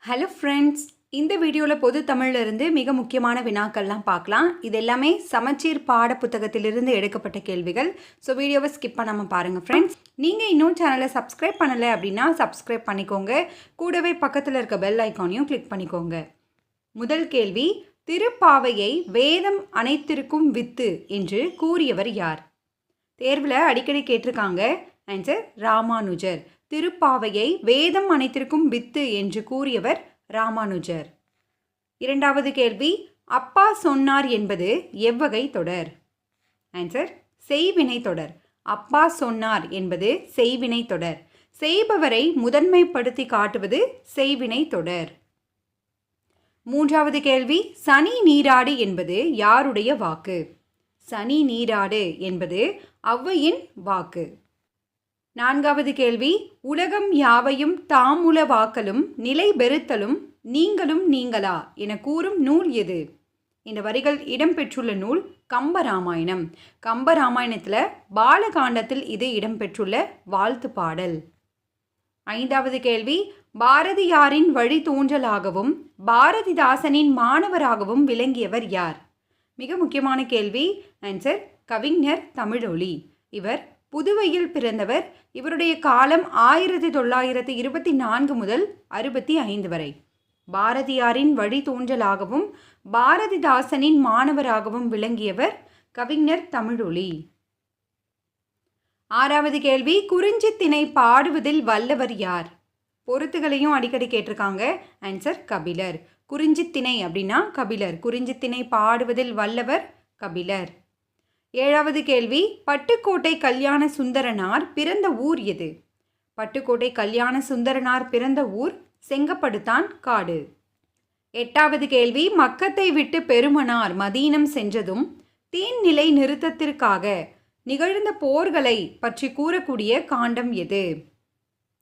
Hello friends, இந்த வீடியோவில் பொது தமிழிலிருந்து மிக முக்கியமான வினாக்கள்லாம் பார்க்கலாம். இது எல்லாமே சமச்சீர் பாட புத்தகத்திலிருந்து எடுக்கப்பட்ட கேள்விகள். ஸோ வீடியோவை ஸ்கிப் பண்ணாமல் பாருங்கள் ஃப்ரெண்ட்ஸ். நீங்கள் இன்னும் சேனலை சப்ஸ்கிரைப் பண்ணலை அப்படின்னா சப்ஸ்கிரைப் பண்ணிக்கோங்க. கூடவே பக்கத்தில் இருக்க பெல் ஐக்கானையும் கிளிக் பண்ணிக்கோங்க. முதல் கேள்வி, திருப்பாவையை வேதம் அனைத்திற்கும் வித்து என்று கூறியவர் யார்? தேர்வில் அடிக்கடி கேட்டிருக்காங்க. ஆன்சர் ராமானுஜர். திருப்பாவையை வேதம் அனைத்திற்கும் வித்து என்று கூறியவர் ராமானுஜர். இரண்டாவது கேள்வி, அப்பா சொன்னார் என்பது எவ்வகை தொடர்? ஆன்சர் செய்வினை தொடர். அப்பா சொன்னார் என்பது செய்வினை தொடர். செய்பவரை முதன்மைப்படுத்தி காட்டுவது செய்வினை தொடர். மூன்றாவது கேள்வி, சனி நீராடு என்பது யாருடைய வாக்கு? சனி நீராடு என்பது ஔவையின் வாக்கு. நான்காவது கேள்வி, உலகம் யாவையும் தாமுல வாக்கலும் நிலை பெறுத்தலும் நீங்களும் நீங்களா என கூறும் நூல் எது? இந்த வரிகள் இடம்பெற்றுள்ள நூல் கம்பராமாயணம். கம்பராமாயணத்தில் பாலகாண்டத்தில் இது இடம்பெற்றுள்ள வாழ்த்து பாடல். ஐந்தாவது கேள்வி, பாரதியாரின் வழித்தோன்றலாகவும் பாரதிதாசனின் மாணவராகவும் விளங்கியவர் யார்? மிக முக்கியமான கேள்வி. ஆன்சர் கவிஞர் தமிழொலி. இவர் புதுவையில் பிறந்தவர். இவருடைய காலம் 1924 முதல் 65 வரை. பாரதியாரின் வழித்தோன்றலாகவும் பாரதிதாசனின் மாணவராகவும் விளங்கியவர் கவிஞர் தமிழொலி. ஆறாவது கேள்வி, குறிஞ்சித்திணை பாடுவதில் வல்லவர் யார்? பொருத்துகளையும் அடிக்கடி கேட்டிருக்காங்க. ஆன்சர் கபிலர். குறிஞ்சித்திணை அப்படின்னா கபிலர். குறிஞ்சித்திணை பாடுவதில் வல்லவர் கபிலர். ஏழாவது கேள்வி, பட்டுக்கோட்டை கல்யாண சுந்தரனார் பிறந்த ஊர் எது? பட்டுக்கோட்டை கல்யாண சுந்தரனார் பிறந்த ஊர் செங்கப்படுத்தான் காடு. எட்டாவது கேள்வி, மக்கத்தை விட்டு பெருமனார் மதீனம் சென்றதும் தீன்நிலை நிறுத்தத்திற்காக நிகழ்ந்த போர்களை பற்றி கூறக்கூடிய காண்டம் எது?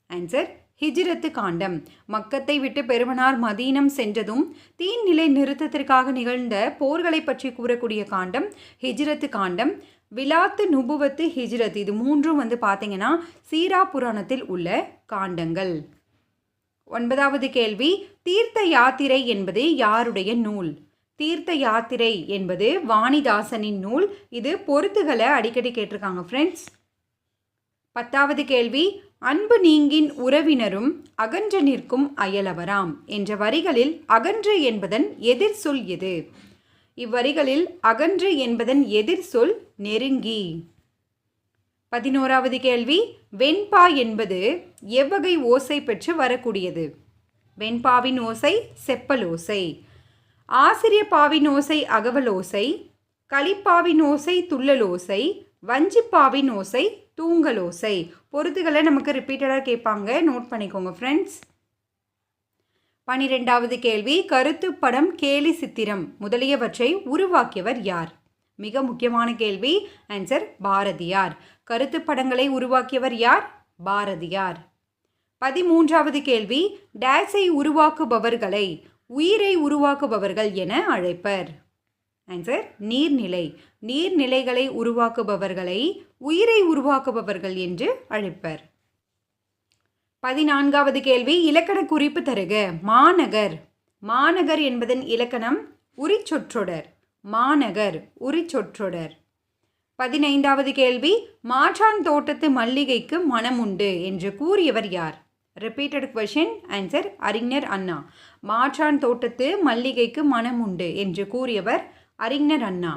ஆன்சர் ஹிஜ்ரத்து காண்டம். மக்கத்தை விட்டு பெருமனார் மதீனம் சென்றதும் தீன்நிலை நிறுத்தத்திற்காக நிகழ்ந்த போர்களை பற்றி கூறக்கூடிய காண்டம் ஹிஜ்ரத்து காண்டம். விலாத்து, நுபுவத்து, ஹிஜ்ரத் இது மூன்றும் பார்த்தீங்கன்னா சீரா புராணத்தில் உள்ள காண்டங்கள். ஒன்பதாவது கேள்வி, தீர்த்த யாத்திரை என்பது யாருடைய நூல்? தீர்த்த யாத்திரை என்பது வாணிதாசனின் நூல். இது பொருத்துகளை அடிக்கடி கேட்டிருக்காங்க ஃப்ரெண்ட்ஸ். பத்தாவது கேள்வி, அன்பு நீங்கின் உறவினரும் அகன்று நிற்கும் அயலவராம் என்ற வரிகளில் அகன்று என்பதன் எதிர் சொல் எது? இவ்வரிகளில் அகன்று என்பதன் எதிர் சொல் நெருங்கி. 11வது கேள்வி, வெண்பா என்பது எவ்வகை ஓசை பெற்று வரக்கூடியது? வெண்பாவின் ஓசை செப்பல் ஓசை. ஆசிரியப்பாவின் ஓசை அகவல் ஓசை. களிப்பாவின் ஓசை துள்ளல் ஓசை. வஞ்சிப்பாவின் ஓசை தூங்கல் ஓசை. பொருத்துகளை நமக்கு ரிப்பீட்டடாக கேட்பாங்க, நோட் பண்ணிக்கோங்க ஃப்ரெண்ட்ஸ். 12வது கேள்வி, கருத்து படம், கேலி சித்திரம் முதலியவற்றை உருவாக்கியவர் யார்? மிக முக்கியமான கேள்வி. ஆன்சர் பாரதியார். கருத்து படங்களை உருவாக்கியவர் யார்? பாரதியார். 13வது கேள்வி, டேஸை உருவாக்குபவர்களை உயிரை உருவாக்குபவர்கள் என அழைப்பர். ஆன்சர் நீர்நிலை. நீர்நிலைகளை உருவாக்குபவர்களை உயிரை உருவாக்குபவர்கள் என்று அழைப்பர். 14வது கேள்வி, இலக்கண குறிப்பு தருக. மாநகர். மாநகர் என்பதன் இலக்கணம் உரிச்சொற்றொடர். மாநகர் உரிச்சொற்றொடர். 15வது கேள்வி, மாற்றான் தோட்டத்து மல்லிகைக்கு மனம் உண்டு என்று கூறியவர் யார்? Repeated question. ஆன்சர் அறிஞர் அண்ணா. மாற்றான் தோட்டத்து மல்லிகைக்கு மனம் உண்டு என்று கூறியவர் அறிஞர் அண்ணா.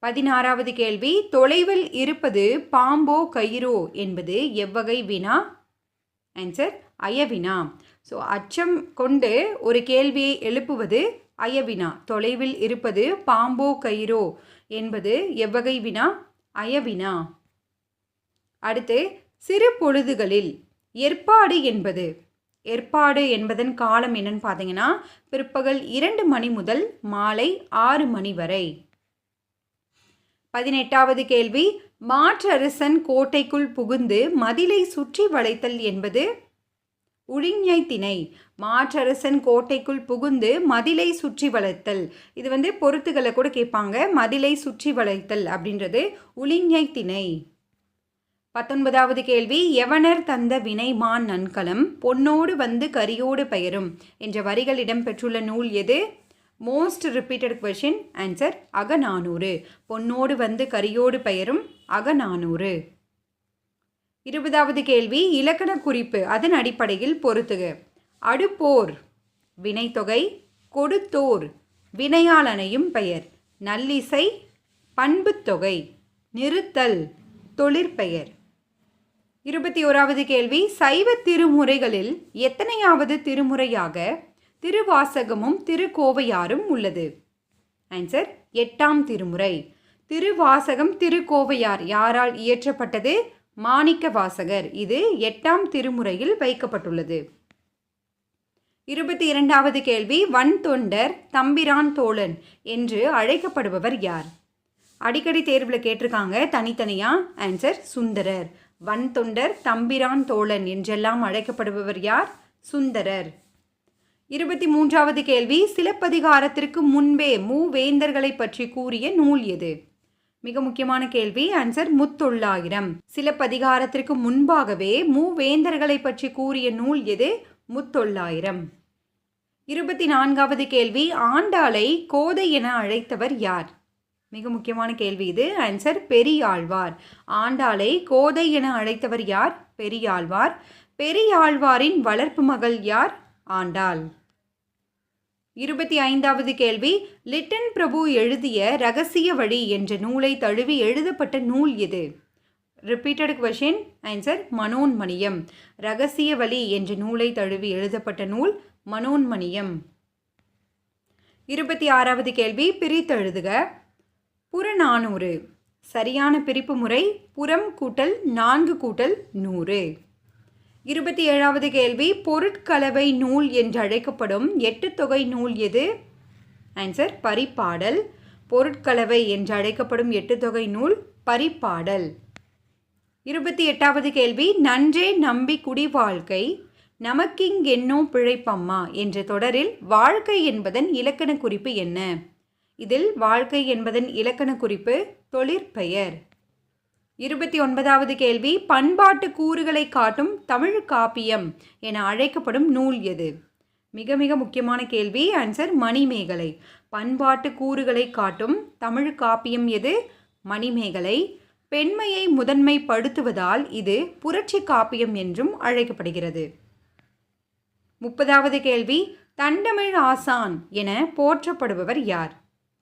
16வது கேள்வி, தொலைவில் இருப்பது பாம்போ கயிறோ என்பது எவ்வகை வினா? ஆன்சர் அயவினா. ஸோ அச்சம் கொண்டு ஒரு கேள்வியை எழுப்புவது அயவினா. தொலைவில் இருப்பது பாம்போ கயிறோ என்பது எவ்வகை வினா? அயவினா. அடுத்து, சிறு பொழுதுகளில் ஏற்பாடு என்பது. ஏற்பாடு என்பதன் காலம் என்னன்னு பார்த்தீங்கன்னா பிற்பகல் 2 மணி முதல் மாலை 6 மணி வரை. 18வது கேள்வி, மாற்றரசன் கோட்டைக்குள் புகுந்து மதிலை சுற்றி வளைத்தல் என்பது உழிஞை திணை. மாற்றரசன் கோட்டைக்குள் புகுந்து மதிலை சுற்றி வளைத்தல் இது பொருத்துகளை கூட கேட்பாங்க. மதிலை சுற்றி வளைத்தல் அப்படின்றது உழிஞை திணை. 19வது கேள்வி, எவனர் தந்த வினைமான் நன்கலம் பொன்னோடு வந்து கரியோடு பெயரும் என்ற வரிகள் இடம்பெற்றுள்ள நூல் எது? Most repeated question. Answer Akananuru. பொன்னோடு வந்து கரியோடு பெயரும் அகநானூறு. 20வது கேள்வி, இலக்கண குறிப்பு அதன் அடிப்படையில் பொருத்துக. அடுப்போர் வினைத்தொகை, கொடுத்தோர் வினையால் அணையும் பெயர், நல்லிசை பண்புத்தொகை, நிறுத்தல் தொழிற்பெயர். 21வது கேள்வி, சைவ திருமுறைகளில் எத்தனையாவது திருமுறையாக திருவாசகமும் திருக்கோவையாரும் உள்ளது? ஆன்சர் 8ஆம் திருமுறை. திருவாசகம் திருக்கோவையார் யாரால் இயற்றப்பட்டது? மாணிக்க வாசகர். இது 8ஆம் திருமுறையில் வைக்கப்பட்டுள்ளது. 22வது கேள்வி, வன்தொண்டர் தம்பிரான் தோழன் என்று அழைக்கப்படுபவர் யார்? அடிக்கடி தேர்வில் கேட்டிருக்காங்க தனித்தனியாக. ஆன்சர் சுந்தரர். வன்தொண்டர் தம்பிரான் தோழன் என்றெல்லாம் அழைக்கப்படுபவர் யார்? சுந்தரர். 23வது கேள்வி, சிலப்பதிகாரத்திற்கு முன்பே மூவேந்தர்களை பற்றி கூறிய நூல் எது? மிக முக்கியமான கேள்வி. ஆன்சர் முத்தொள்ளாயிரம். சிலப்பதிகாரத்திற்கு முன்பாகவே மூவேந்தர்களை பற்றி கூறிய நூல் எது? முத்தொள்ளாயிரம். 24வது கேள்வி, ஆண்டாளை கோதை என அழைத்தவர் யார்? மிக முக்கியமான கேள்வி இது. ஆன்சர் பெரியாழ்வார். ஆண்டாளை கோதை என அழைத்தவர் யார்? பெரியாழ்வார். பெரியாழ்வாரின் வளர்ப்பு மகள் யார்? ஆண்டாள். 25வது கேள்வி, லிட்டன் பிரபு எழுதிய ரகசிய வழி என்ற நூலை தழுவி எழுதப்பட்ட நூல் எது? Repeated question. ஆன்சர் மனோன்மணியம். ரகசிய வழி என்ற நூலை தழுவி எழுதப்பட்ட நூல் மனோன்மணியம். 26வது கேள்வி, பிரித்தெழுதுக. புறநானூறு சரியான பிரிப்பு முறை புறம் கூட்டல் 4 கூட்டல் 100. 27வது கேள்வி, பொருட்கலவை நூல் என்று அழைக்கப்படும் 8 தொகை நூல் எது? ஆன்சர் பரிபாடல். பொருட்கலவை என்று அழைக்கப்படும் 8 தொகை நூல் பரிபாடல். 28வது கேள்வி, நன்றே நம்பி குடி வாழ்க்கை நமக்கிங்கென்னோ பிழைப்பம்மா என்ற தொடரில் வாழ்க்கை என்பதன் இலக்கண குறிப்பு என்ன? இதில் வாழ்க்கை என்பதன் இலக்கண குறிப்பு தொழிற்பெயர். 29வது கேள்வி, பண்பாட்டு கூறுகளை காட்டும் தமிழ் காப்பியம் என அழைக்கப்படும் நூல் எது? மிக மிக முக்கியமான கேள்வி. ஆன்சர் மணிமேகலை. பண்பாட்டு கூறுகளை காட்டும் தமிழ் காப்பியம் எது? மணிமேகலை. பெண்மையை முதன்மைப்படுத்துவதால் இது புரட்சி காப்பியம் என்றும் அழைக்கப்படுகிறது. 30வது கேள்வி, தண்டமிழ் ஆசான் என போற்றப்படுபவர் யார்?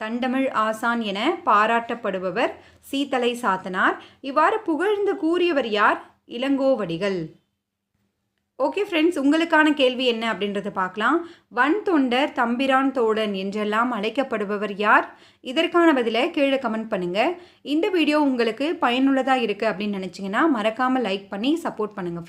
தண்டமிழ் ஆசான் என பாராட்டப்படுபவர் சீத்தலை சாத்தனார். இவ்வாறு புகழ்ந்து கூறியவர் யார்? இளங்கோவடிகள். ஓகே ஃப்ரெண்ட்ஸ், உங்களுக்கான கேள்வி என்ன அப்படின்றத பார்க்கலாம். வன்தொண்டர் தம்பிரான் தோழன் என்றெல்லாம் அழைக்கப்படுபவர் யார்? இதற்கான பதிலை கீழே கமெண்ட் பண்ணுங்கள். இந்த வீடியோ உங்களுக்கு பயனுள்ளதாக இருக்குது அப்படின்னு நினச்சிங்கன்னா மறக்காமல் லைக் பண்ணி சப்போர்ட் பண்ணுங்கள் ஃப்ரெண்ட்ஸ்.